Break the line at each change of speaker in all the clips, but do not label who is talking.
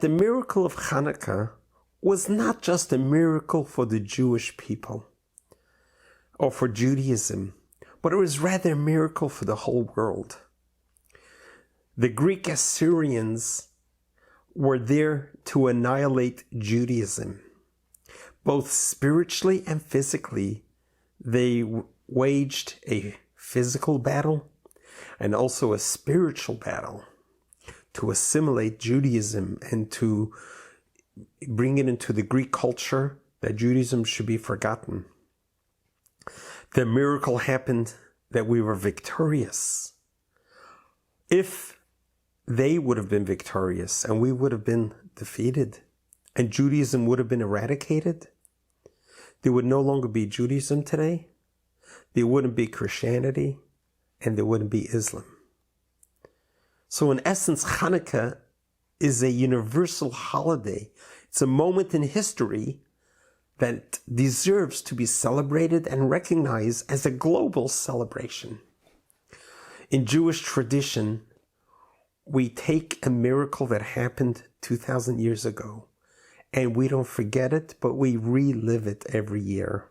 The miracle of Hanukkah was not just a miracle for the Jewish people or for Judaism, but it was rather a miracle for the whole world. The Greek Assyrians were there to annihilate Judaism. Both spiritually and physically, they waged a physical battle and also a spiritual battle to assimilate Judaism and to bring it into the Greek culture that Judaism should be forgotten. The miracle happened that we were victorious. If they would have been victorious and we would have been defeated and Judaism would have been eradicated, there would no longer be Judaism today, there wouldn't be Christianity, and there wouldn't be Islam. So in essence, Hanukkah is a universal holiday. It's a moment in history that deserves to be celebrated and recognized as a global celebration. In Jewish tradition, we take a miracle that happened 2,000 years ago, and we don't forget it, but we relive it every year.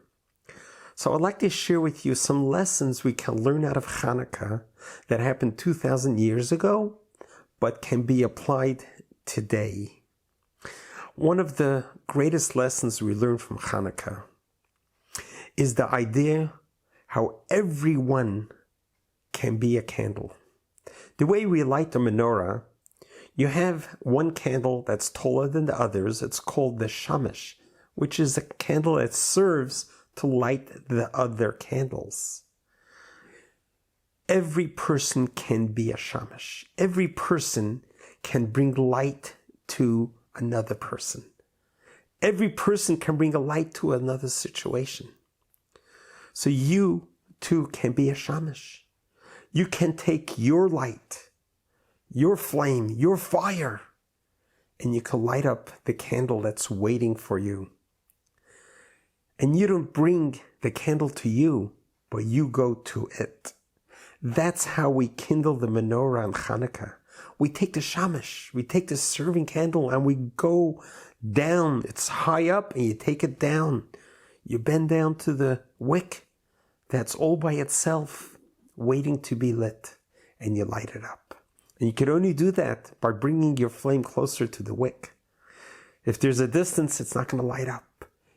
So I'd like to share with you some lessons we can learn out of Hanukkah that happened 2,000 years ago, but can be applied today. One of the greatest lessons we learn from Hanukkah is the idea how everyone can be a candle. The way we light the menorah, you have one candle that's taller than the others. It's called the shamash, which is a candle that serves to light the other candles. Every person can be a shamash. Every person can bring light to another person. Every person can bring a light to another situation. So you too can be a shamash. You can take your light, your flame, your fire, and you can light up the candle that's waiting for you. And you don't bring the candle to you, but you go to it. That's how we kindle the menorah on Hanukkah. We take the shamash, we take the serving candle, and we go down. It's high up, and you take it down. You bend down to the wick that's all by itself, waiting to be lit, and you light it up. And you can only do that by bringing your flame closer to the wick. If there's a distance, it's not going to light up.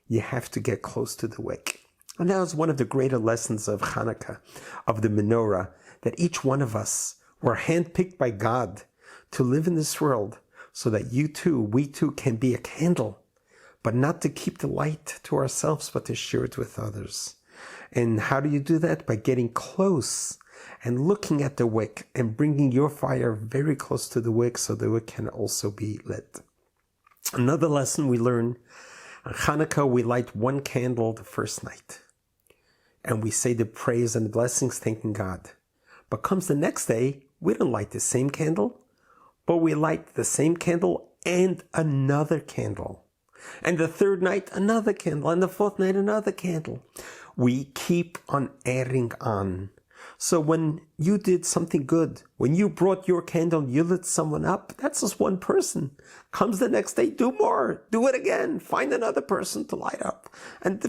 You have to get close to the wick. And that was one of the greater lessons of Hanukkah, of the menorah, that each one of us were handpicked by God to live in this world so that you too, we too can be a candle, but not to keep the light to ourselves, but to share it with others. And how do you do that? By getting close and looking at the wick and bringing your fire very close to the wick so the wick can also be lit. Another lesson we learn, on Hanukkah we light one candle the first night. And we say the praise and the blessings thanking God. But comes the next day, we don't light the same candle, but we light the same candle and another candle. And the third night, another candle. And the fourth night, another candle. We keep on adding on. So when you did something good, when you brought your candle, you lit someone up, that's just one person. Comes the next day, do more, do it again, find another person to light up, and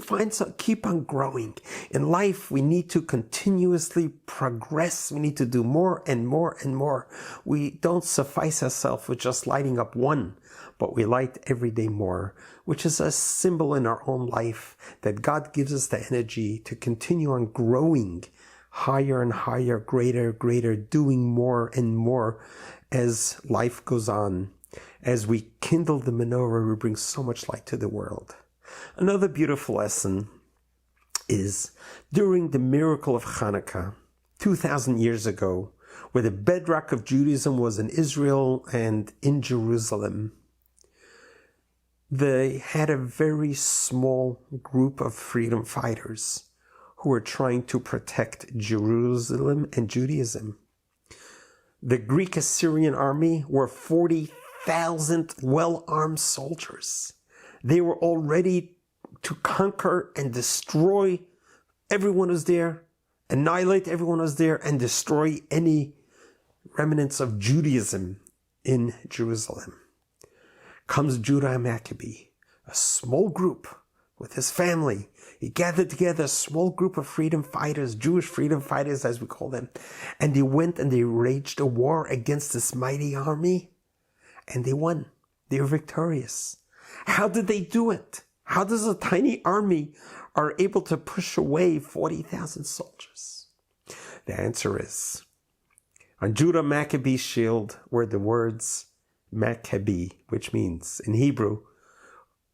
keep on growing. In life, we need to continuously progress. We need to do more and more and more. We don't suffice ourselves with just lighting up one, but we light every day more, which is a symbol in our own life that God gives us the energy to continue on growing higher and higher, greater, doing more and more as life goes on. As we kindle the menorah, we bring so much light to the world. Another beautiful lesson is during the miracle of Hanukkah, 2,000 years ago, where the bedrock of Judaism was in Israel and in Jerusalem, they had a very small group of freedom fighters who were trying to protect Jerusalem and Judaism. The Greek Assyrian army were 40,000 well-armed soldiers. They were all ready to conquer and destroy everyone who's there, annihilate everyone who's there, and destroy any remnants of Judaism in Jerusalem. comes Judah Maccabee, a small group with his family. He gathered together a small group of freedom fighters, Jewish freedom fighters as we call them, and they went and they waged a war against this mighty army, and they won. They were victorious. How did they do it? How does a tiny army are able to push away 40,000 soldiers? The answer is, on Judah Maccabee's shield were the words Maccabee, which means in Hebrew,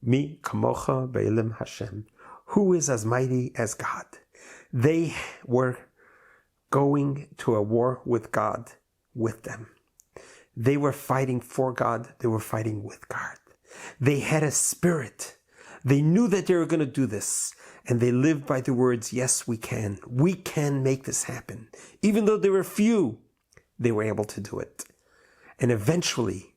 Mi kamocha be'elim Hashem, who is as mighty as God. They were going to a war with God with them. They were fighting for God. They were fighting with God. They had a spirit. They knew that they were going to do this. And they lived by the words, yes, we can. We can make this happen. Even though there were few, they were able to do it. And eventually,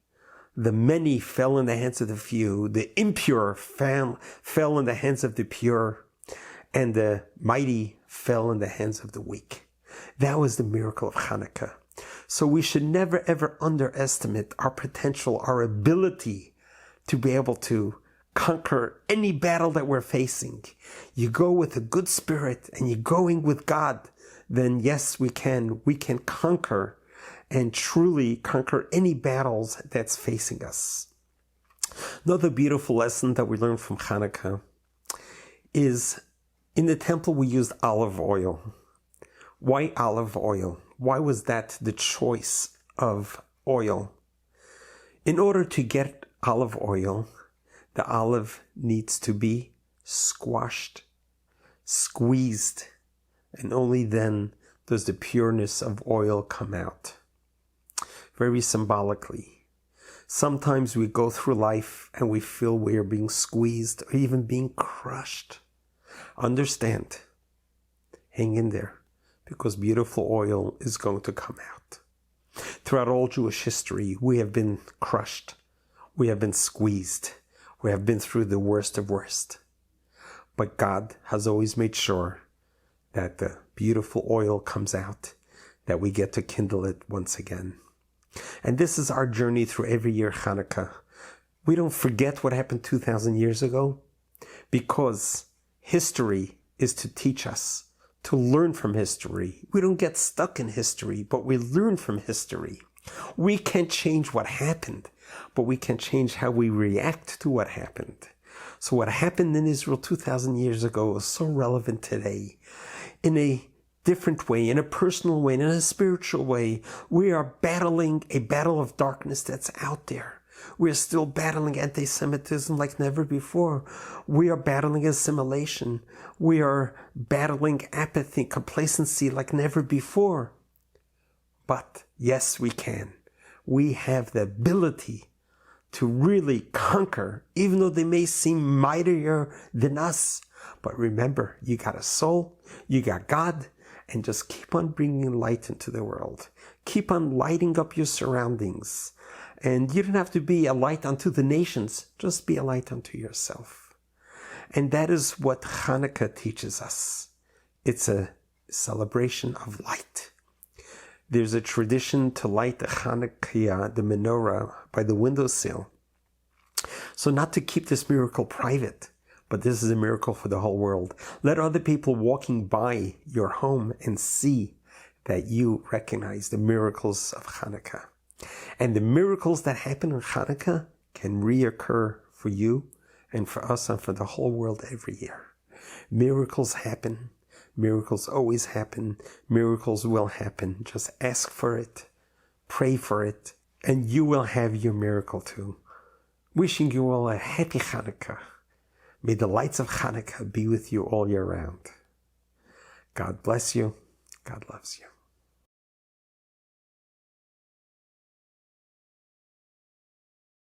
the many fell in the hands of the few. The impure fell in the hands of the pure. And the mighty fell in the hands of the weak. That was the miracle of Hanukkah. So we should never, ever underestimate our potential, our ability to be able to conquer any battle that we're facing. You go with a good spirit and you're going with God, then yes, we can conquer and truly conquer any battles that's facing us. Another beautiful lesson that we learned from Hanukkah is in the temple we used olive oil. Why olive oil? Why was that the choice of oil? In order to get olive oil, the olive needs to be squashed, squeezed, and only then does the pureness of oil come out. Very symbolically. Sometimes we go through life and we feel we are being squeezed or even being crushed. Understand. Hang in there, because beautiful oil is going to come out. Throughout all Jewish history, we have been crushed. We have been squeezed. We have been through the worst of worst. But God has always made sure that the beautiful oil comes out, that we get to kindle it once again. And this is our journey through every year Hanukkah. We don't forget what happened 2,000 years ago, because history is to teach us, to learn from history. We don't get stuck in history, but we learn from history. We can't change what happened, but we can change how we react to what happened. So what happened in Israel 2,000 years ago is so relevant today. In a different way, in a personal way, in a spiritual way, we are battling a battle of darkness that's out there. We're still battling anti-Semitism like never before. We are battling assimilation. We are battling apathy, complacency like never before. But yes, we can. We have the ability to really conquer, even though they may seem mightier than us. But remember, you got a soul, you got God, and just keep on bringing light into the world. Keep on lighting up your surroundings. And you don't have to be a light unto the nations, just be a light unto yourself. And that is what Hanukkah teaches us. It's a celebration of light. There's a tradition to light the Hanukkah, the menorah, by the windowsill. So not to keep this miracle private, but this is a miracle for the whole world. Let other people walking by your home and see that you recognize the miracles of Hanukkah. And the miracles that happen in Hanukkah can reoccur for you and for us and for the whole world every year. Miracles happen. Miracles always happen. Miracles will happen. Just ask for it. Pray for it. And you will have your miracle too. Wishing you all a happy Hanukkah. May the lights of Hanukkah be with you all year round. God bless you. God loves you.